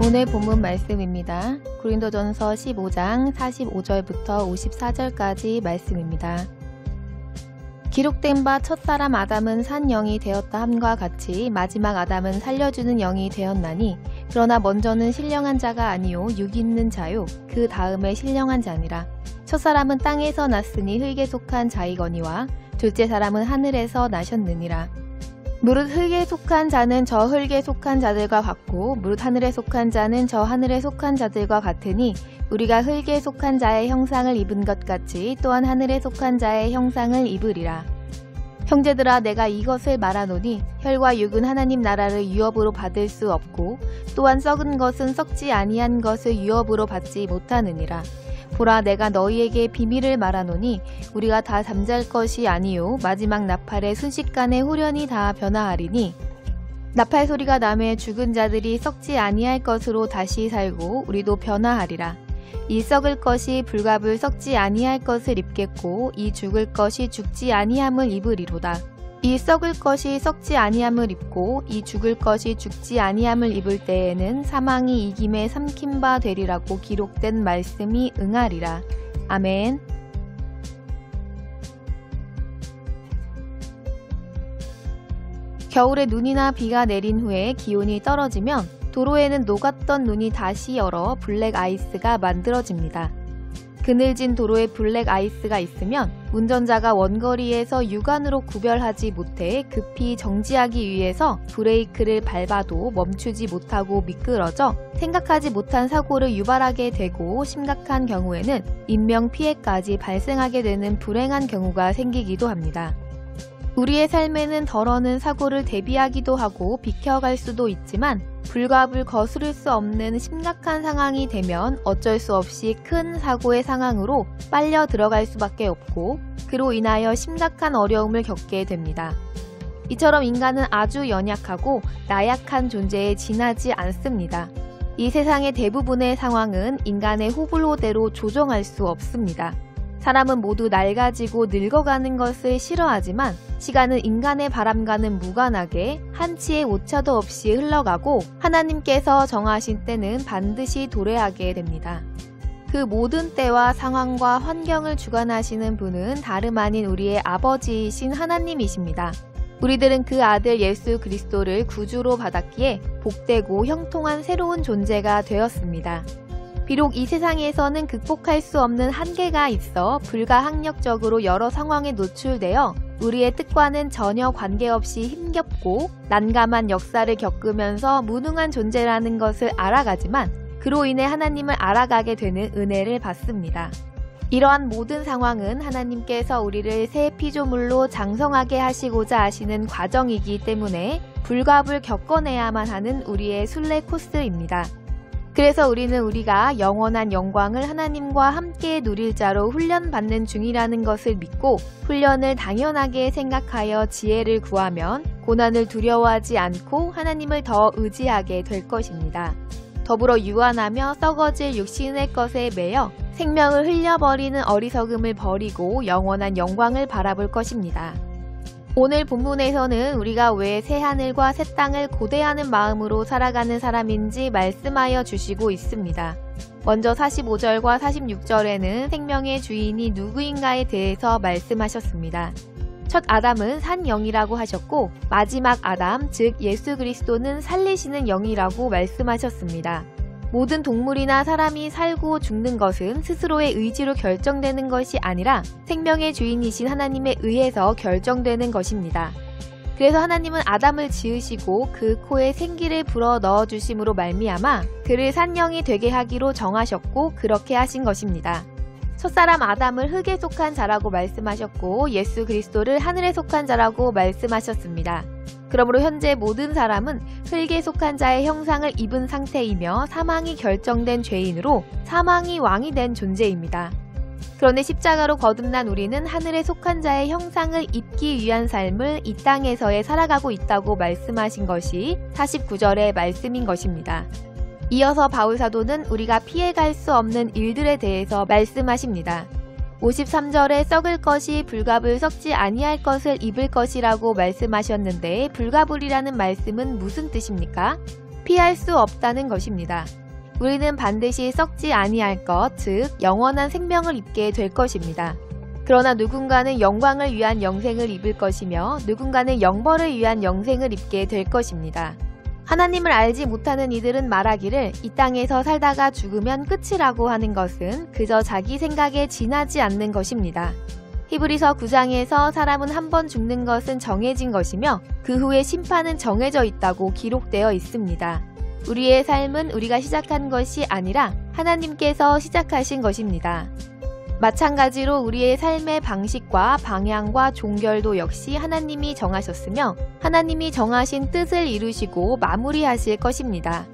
오늘 본문 말씀입니다. 고린도전서 15장 45절부터 54절까지 말씀입니다. 기록된 바 첫사람 아담은 산 영이 되었다 함과 같이 마지막 아담은 살려주는 영이 되었나니 그러나 먼저는 신령한 자가 아니요 육 있는 자요 그 다음에 신령한 자니라. 첫사람은 땅에서 났으니 흙에 속한 자이거니와 둘째 사람은 하늘에서 나셨느니라. 무릇 흙에 속한 자는 저 흙에 속한 자들과 같고 무릇 하늘에 속한 자는 저 하늘에 속한 자들과 같으니 우리가 흙에 속한 자의 형상을 입은 것 같이 또한 하늘에 속한 자의 형상을 입으리라. 형제들아 내가 이것을 말하노니 혈과 육은 하나님 나라를 유업으로 받을 수 없고 또한 썩은 것은 썩지 아니한 것을 유업으로 받지 못하느니라. 보라 내가 너희에게 비밀을 말하노니 우리가 다 잠잘 것이 아니요 마지막 나팔의 순식간에 후련히 다 변화하리니 나팔 소리가 나매 죽은 자들이 썩지 아니할 것으로 다시 살고 우리도 변화하리라. 이 썩을 것이 불갑을 썩지 아니할 것을 입겠고 이 죽을 것이 죽지 아니함을 입으리로다. 이 썩을 것이 썩지 아니함을 입고 이 죽을 것이 죽지 아니함을 입을 때에는 사망이 이김에 삼킨 바 되리라고 기록된 말씀이 응하리라. 아멘. 겨울에 눈이나 비가 내린 후에 기온이 떨어지면 도로에는 녹았던 눈이 다시 얼어 블랙 아이스가 만들어집니다. 그늘진 도로에 블랙 아이스가 있으면 운전자가 원거리에서 육안으로 구별하지 못해 급히 정지하기 위해서 브레이크를 밟아도 멈추지 못하고 미끄러져 생각하지 못한 사고를 유발하게 되고 심각한 경우에는 인명피해까지 발생하게 되는 불행한 경우가 생기기도 합니다. 우리의 삶에는 덜어는 사고를 대비하기도 하고 비켜갈 수도 있지만 불갑을 거스를 수 없는 심각한 상황이 되면 어쩔 수 없이 큰 사고의 상황으로 빨려 들어갈 수밖에 없고 그로 인하여 심각한 어려움을 겪게 됩니다. 이처럼 인간은 아주 연약하고 나약한 존재에 지나지 않습니다. 이 세상의 대부분의 상황은 인간의 호불호대로 조정할 수 없습니다. 사람은 모두 낡아지고 늙어가는 것을 싫어하지만 시간은 인간의 바람과는 무관하게 한치의 오차도 없이 흘러가고 하나님께서 정하신 때는 반드시 도래하게 됩니다. 그 모든 때와 상황과 환경을 주관하시는 분은 다름 아닌 우리의 아버지이신 하나님이십니다. 우리들은 그 아들 예수 그리스도를 구주로 받았기에 복되고 형통한 새로운 존재가 되었습니다. 비록 이 세상에서는 극복할 수 없는 한계가 있어 불가항력적으로 여러 상황에 노출되어 우리의 뜻과는 전혀 관계없이 힘겹고 난감한 역사를 겪으면서 무능한 존재라는 것을 알아가지만 그로 인해 하나님을 알아가게 되는 은혜를 받습니다. 이러한 모든 상황은 하나님께서 우리를 새 피조물로 장성하게 하시고자 하시는 과정이기 때문에 불갑을 겪어내야만 하는 우리의 순례 코스입니다. 그래서 우리는 우리가 영원한 영광을 하나님과 함께 누릴 자로 훈련받는 중이라는 것을 믿고 훈련을 당연하게 생각하여 지혜를 구하면 고난을 두려워하지 않고 하나님을 더 의지하게 될 것입니다. 더불어 유한하며 썩어질 육신의 것에 매여 생명을 흘려버리는 어리석음을 버리고 영원한 영광을 바라볼 것입니다. 오늘 본문에서는 우리가 왜 새하늘과 새 땅을 고대하는 마음으로 살아가는 사람인지 말씀하여 주시고 있습니다. 먼저 45절과 46절에는 생명의 주인이 누구인가에 대해서 말씀하셨습니다. 첫 아담은 산 영이라고 하셨고 마지막 아담, 즉 예수 그리스도는 살리시는 영이라고 말씀하셨습니다. 모든 동물이나 사람이 살고 죽는 것은 스스로의 의지로 결정되는 것이 아니라 생명의 주인이신 하나님에 의해서 결정되는 것입니다. 그래서 하나님은 아담을 지으시고 그 코에 생기를 불어 넣어주심으로 말미암아 그를 산영이 되게 하기로 정하셨고 그렇게 하신 것입니다. 첫사람 아담을 흙에 속한 자라고 말씀하셨고 예수 그리스도를 하늘에 속한 자라고 말씀하셨습니다. 그러므로 현재 모든 사람은 흙에 속한 자의 형상을 입은 상태이며 사망이 결정된 죄인으로 사망이 왕이 된 존재입니다. 그런데 십자가로 거듭난 우리는 하늘에 속한 자의 형상을 입기 위한 삶을 이 땅에서의 살아가고 있다고 말씀하신 것이 49절의 말씀인 것입니다. 이어서 바울사도는 우리가 피해갈 수 없는 일들에 대해서 말씀하십니다. 53절에 썩을 것이 불갑을 썩지 아니할 것을 입을 것이라고 말씀하셨는데 불가불이라는 말씀은 무슨 뜻입니까? 피할 수 없다는 것입니다. 우리는 반드시 썩지 아니할 것, 즉 영원한 생명을 입게 될 것입니다. 그러나 누군가는 영광을 위한 영생을 입을 것이며 누군가는 영벌을 위한 영생을 입게 될 것입니다. 하나님을 알지 못하는 이들은 말하기를 이 땅에서 살다가 죽으면 끝이라고 하는 것은 그저 자기 생각에 지나지 않는 것입니다. 히브리서 9장에서 사람은 한 번 죽는 것은 정해진 것이며 그 후에 심판은 정해져 있다고 기록되어 있습니다. 우리의 삶은 우리가 시작한 것이 아니라 하나님께서 시작하신 것입니다. 마찬가지로 우리의 삶의 방식과 방향과 종결도 역시 하나님이 정하셨으며 하나님이 정하신 뜻을 이루시고 마무리하실 것입니다.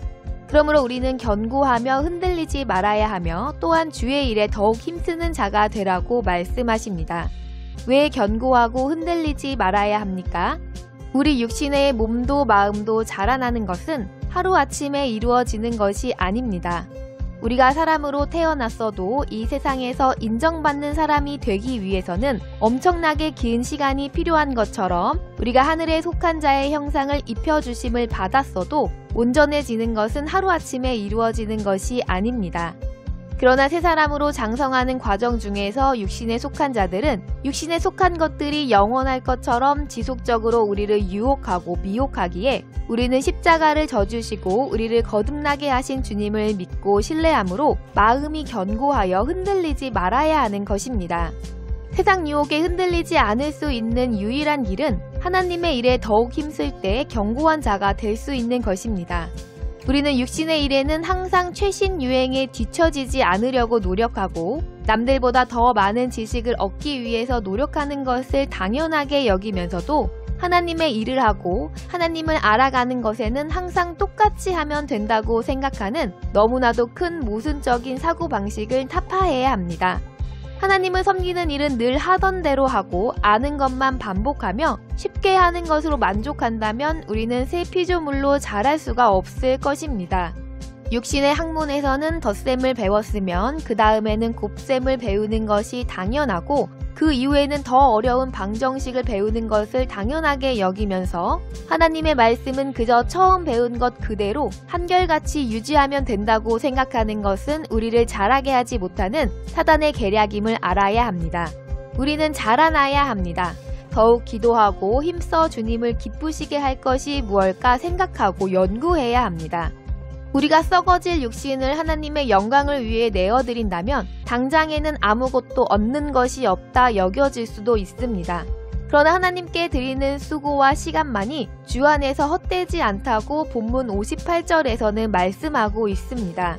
그러므로 우리는 견고하며 흔들리지 말아야 하며 또한 주의 일에 더욱 힘쓰는 자가 되라고 말씀하십니다. 왜 견고하고 흔들리지 말아야 합니까? 우리 육신의 몸도 마음도 자라나는 것은 하루아침에 이루어지는 것이 아닙니다. 우리가 사람으로 태어났어도 이 세상에서 인정받는 사람이 되기 위해서는 엄청나게 긴 시간이 필요한 것처럼 우리가 하늘에 속한 자의 형상을 입혀주심을 받았어도 온전해지는 것은 하루아침에 이루어지는 것이 아닙니다. 그러나 새 사람으로 장성하는 과정 중에서 육신에 속한 자들은 육신에 속한 것들이 영원할 것처럼 지속적으로 우리를 유혹하고 미혹하기에 우리는 십자가를 져주시고 우리를 거듭나게 하신 주님을 믿고 신뢰함으로 마음이 견고하여 흔들리지 말아야 하는 것입니다. 세상 유혹에 흔들리지 않을 수 있는 유일한 길은 하나님의 일에 더욱 힘쓸 때 견고한 자가 될 수 있는 것입니다. 우리는 육신의 일에는 항상 최신 유행에 뒤처지지 않으려고 노력하고 남들보다 더 많은 지식을 얻기 위해서 노력하는 것을 당연하게 여기면서도 하나님의 일을 하고 하나님을 알아가는 것에는 항상 똑같이 하면 된다고 생각하는 너무나도 큰 모순적인 사고방식을 타파해야 합니다. 하나님을 섬기는 일은 늘 하던 대로 하고 아는 것만 반복하며 쉽게 하는 것으로 만족한다면 우리는 새 피조물로 자랄 수가 없을 것입니다. 육신의 학문에서는 덧셈을 배웠으면 그 다음에는 곱셈을 배우는 것이 당연하고 그 이후에는 더 어려운 방정식을 배우는 것을 당연하게 여기면서 하나님의 말씀은 그저 처음 배운 것 그대로 한결같이 유지하면 된다고 생각하는 것은 우리를 자라게 하지 못하는 사단의 계략임을 알아야 합니다. 우리는 자라나야 합니다. 더욱 기도하고 힘써 주님을 기쁘시게 할 것이 무엇일까 생각하고 연구해야 합니다. 우리가 썩어질 육신을 하나님의 영광을 위해 내어드린다면 당장에는 아무것도 얻는 것이 없다 여겨질 수도 있습니다. 그러나 하나님께 드리는 수고와 시간만이 주 안에서 헛되지 않다고 본문 58절에서는 말씀하고 있습니다.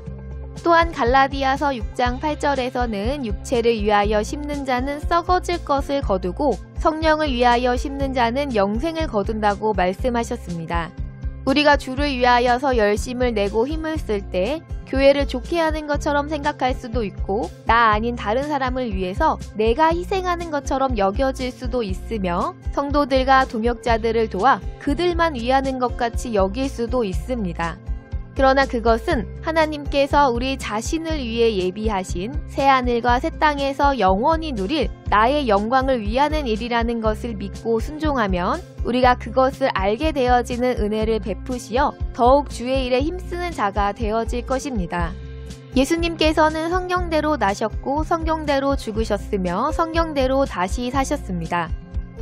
또한 갈라디아서 6장 8절에서는 육체를 위하여 심는 자는 썩어질 것을 거두고 성령을 위하여 심는 자는 영생을 거둔다고 말씀하셨습니다. 우리가 주를 위하여서 열심을 내고 힘을 쓸 때 교회를 좋게 하는 것처럼 생각할 수도 있고 나 아닌 다른 사람을 위해서 내가 희생하는 것처럼 여겨질 수도 있으며 성도들과 동역자들을 도와 그들만 위하는 것 같이 여길 수도 있습니다. 그러나 그것은 하나님께서 우리 자신을 위해 예비하신 새하늘과 새 땅에서 영원히 누릴 나의 영광을 위하는 일이라는 것을 믿고 순종하면 우리가 그것을 알게 되어지는 은혜를 베푸시어 더욱 주의 일에 힘쓰는 자가 되어질 것입니다. 예수님께서는 성경대로 나셨고 성경대로 죽으셨으며 성경대로 다시 사셨습니다.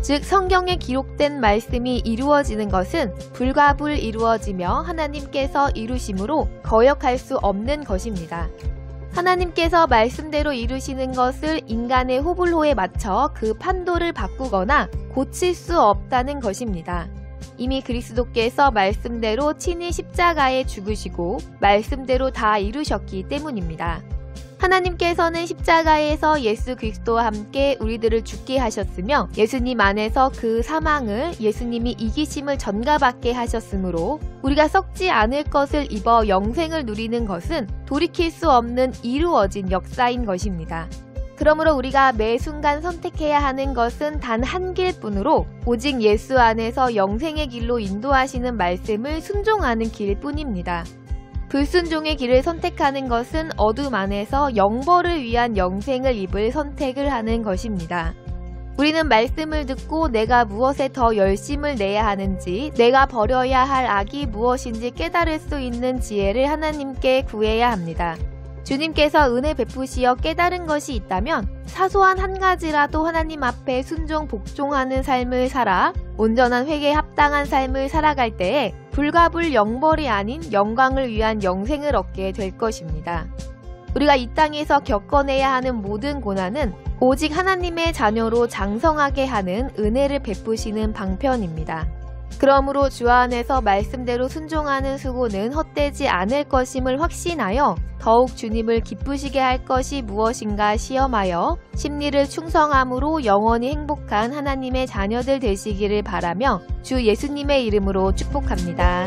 즉 성경에 기록된 말씀이 이루어지는 것은 불가불 이루어지며 하나님께서 이루심으로 거역할 수 없는 것입니다. 하나님께서 말씀대로 이루시는 것을 인간의 호불호에 맞춰 그 판도를 바꾸거나 고칠 수 없다는 것입니다. 이미 그리스도께서 말씀대로 친히 십자가에 죽으시고 말씀대로 다 이루셨기 때문입니다. 하나님께서는 십자가에서 예수 그리스도와 함께 우리들을 죽게 하셨으며 예수님 안에서 그 사망을 예수님이 이기심을 전가받게 하셨으므로 우리가 썩지 않을 것을 입어 영생을 누리는 것은 돌이킬 수 없는 이루어진 역사인 것입니다. 그러므로 우리가 매 순간 선택해야 하는 것은 단 한 길뿐으로 오직 예수 안에서 영생의 길로 인도하시는 말씀을 순종하는 길뿐입니다. 불순종의 길을 선택하는 것은 어둠 안에서 영벌을 위한 영생을 입을 선택을 하는 것입니다. 우리는 말씀을 듣고 내가 무엇에 더 열심을 내야 하는지, 내가 버려야 할 악이 무엇인지 깨달을 수 있는 지혜를 하나님께 구해야 합니다. 주님께서 은혜 베푸시어 깨달은 것이 있다면 사소한 한 가지라도 하나님 앞에 순종 복종하는 삶을 살아 온전한 회개에 합당한 삶을 살아갈 때에 불가불 영벌이 아닌 영광을 위한 영생을 얻게 될 것입니다. 우리가 이 땅에서 겪어내야 하는 모든 고난은 오직 하나님의 자녀로 장성하게 하는 은혜를 베푸시는 방편입니다. 그러므로 주 안에서 말씀대로 순종하는 수고는 헛되지 않을 것임을 확신하여 더욱 주님을 기쁘시게 할 것이 무엇인가 시험하여 심리를 충성함으로 영원히 행복한 하나님의 자녀들 되시기를 바라며 주 예수님의 이름으로 축복합니다.